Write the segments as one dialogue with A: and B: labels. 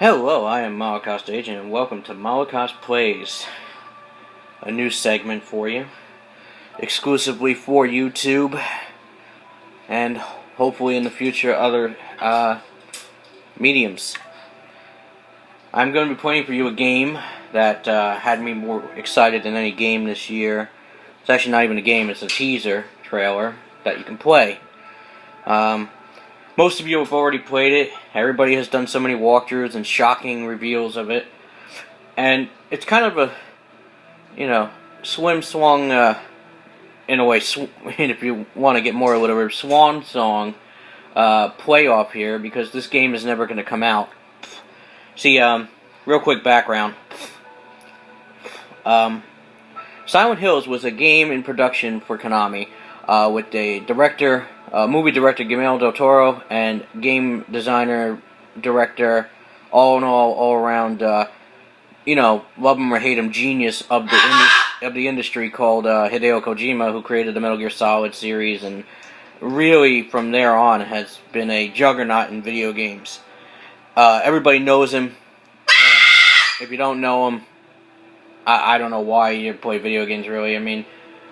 A: Hello, I am Malacost Agent, and welcome to Malacost Plays, a new segment for you, exclusively for YouTube, and hopefully in the future other mediums. I'm going to be playing for you a game that had me more excited than any game this year. It's actually not even a game, it's a teaser trailer that you can play. Most of you have already played it. Everybody has done so many walkthroughs and shocking reveals of it. And it's kind of a, swim swung, in a way, if you want to get more or whatever, swan song playoff here, because this game is never going to come out. See, real quick background. Silent Hills was a game in production for Konami, with a movie director Guillermo del Toro, and game designer, director, all around, love him or hate him, genius of the industry called Hideo Kojima, who created the Metal Gear Solid series, and really from there on has been a juggernaut in video games. Everybody knows him. If you don't know him, I don't know why you play video games, really. I mean,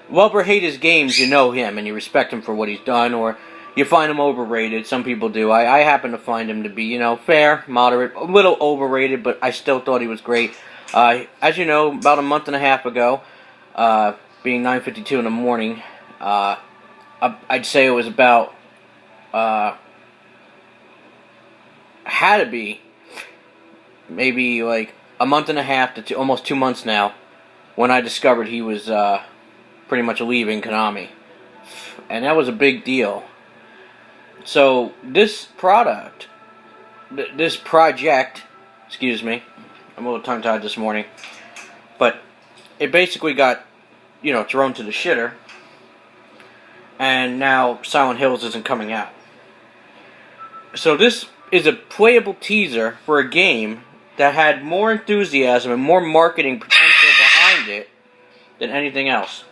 A: love or hate his games, you know him, and you respect him for what he's done, or you find him overrated. Some people do. I happen to find him to be, fair, moderate, a little overrated, but I still thought he was great. As you know, about a month and a half ago, being 9:52 in the morning, I'd say it was about, had to be, maybe like a month and a half to almost 2 months now, when I discovered he was, pretty much leaving Konami. And that was a big deal. So, this project, excuse me, I'm a little tongue-tied this morning, but it basically got, thrown to the shitter, and now Silent Hills isn't coming out. So this is a playable teaser for a game that had more enthusiasm and more marketing potential behind it than anything else.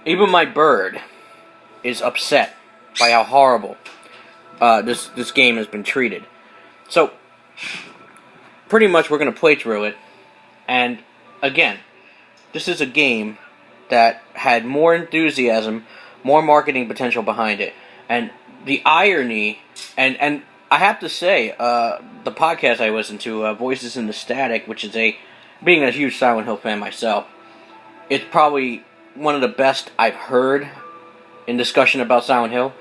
A: Even my bird is upset by how horrible this game has been treated. So, pretty much we're going to play through it. And, again, this is a game that had more enthusiasm, more marketing potential behind it. And the irony, and I have to say, the podcast I listen to, Voices in the Static, which is being a huge Silent Hill fan myself, it's probably one of the best I've heard in discussion about Silent Hill.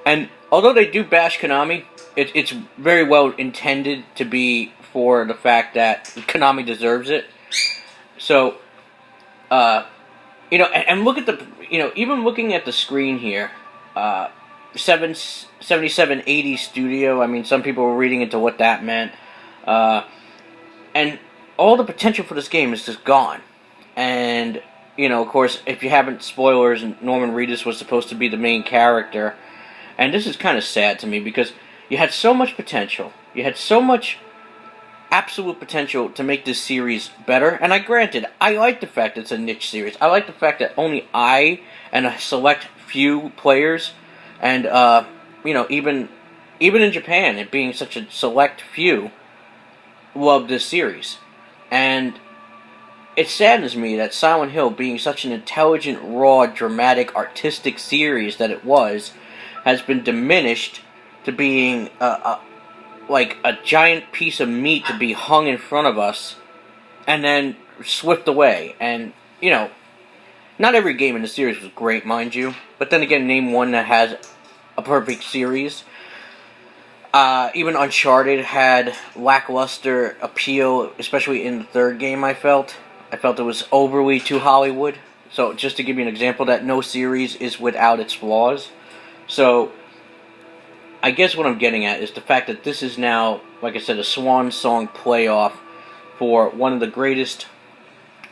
A: And although they do bash Konami, it's very well intended to be for the fact that Konami deserves it. So, and look at even looking at the screen here, 7780 Studio, I mean, some people were reading into what that meant. And all the potential for this game is just gone. And of course, if you haven't, spoilers, Norman Reedus was supposed to be the main character. And this is kind of sad to me, because you had so much potential. You had so much absolute potential to make this series better. And I like the fact it's a niche series. I like the fact that only I and a select few players, and, even in Japan, it being such a select few, love this series. And it saddens me that Silent Hill, being such an intelligent, raw, dramatic, artistic series that it was, has been diminished to being like a giant piece of meat to be hung in front of us and then swift away. And, not every game in the series was great, mind you, but then again, name one that has a perfect series. Even Uncharted had lackluster appeal, especially in the third game, I felt it was overly too Hollywood. So, just to give you an example, that no series is without its flaws. So, I guess what I'm getting at is the fact that this is now, like I said, a swan song playoff for one of the greatest,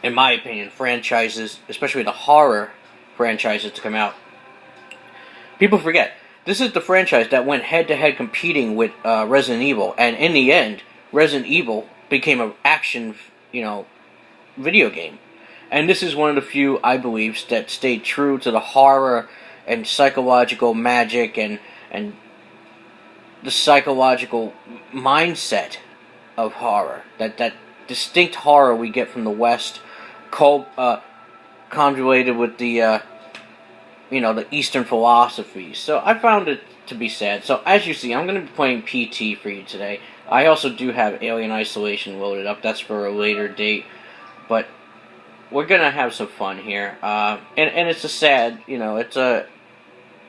A: in my opinion, franchises, especially the horror franchises to come out. People forget, this is the franchise that went head-to-head competing with Resident Evil, and in the end, Resident Evil became an action, video game. And this is one of the few, I believe, that stayed true to the horror and psychological magic and the psychological mindset of horror. That distinct horror we get from the West, conjugated with the the Eastern philosophies. So I found it to be sad. So as you see, I'm going to be playing PT for you today. I also do have Alien Isolation loaded up. That's for a later date. But we're going to have some fun here. And it's a sad, it's a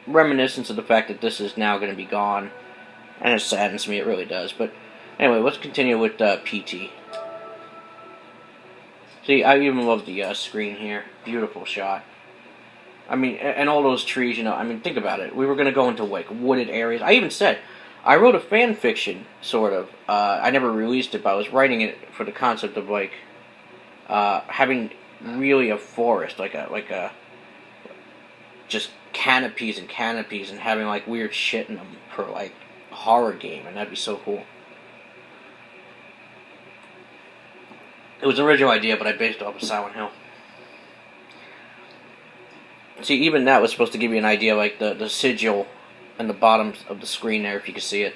A: reminiscence of the fact that this is now going to be gone. And it saddens me, it really does. But anyway, let's continue with PT. See, I even love the screen here. Beautiful shot. I mean, and all those trees, I mean, think about it. We were going to go into, like, wooded areas. I even said, I wrote a fan fiction, sort of. I never released it, but I was writing it for the concept of, like, having really a forest, like a just canopies and canopies, and having, like, weird shit in them for, like, a horror game, and that'd be so cool. It was an original idea, but I based it off of Silent Hill. See, even that was supposed to give you an idea, like the sigil and the bottom of the screen there, if you could see it.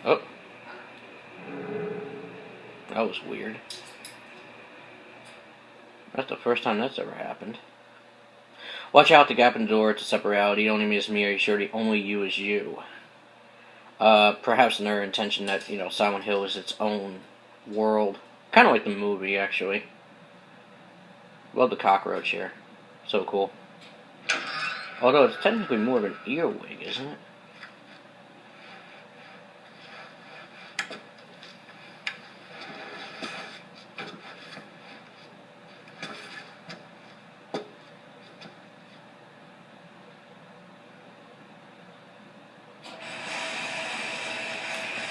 A: Oh. That was weird. That's the first time that's ever happened. Watch out, the gap in the door to separality. Only me is me, are you sure the only you is you? Perhaps another intention that, Silent Hill is its own world. Kind of like the movie, actually. Love the cockroach here. So cool. Although it's technically more of an earwig, isn't it?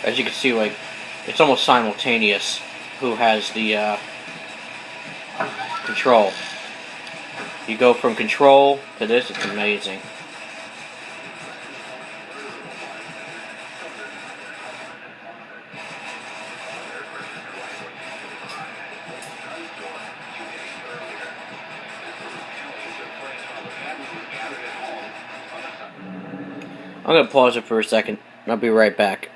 A: As you can see, like, it's almost simultaneous who has the control. You go from control to this, it's amazing. I'm going to pause it for a second. I'll be right back.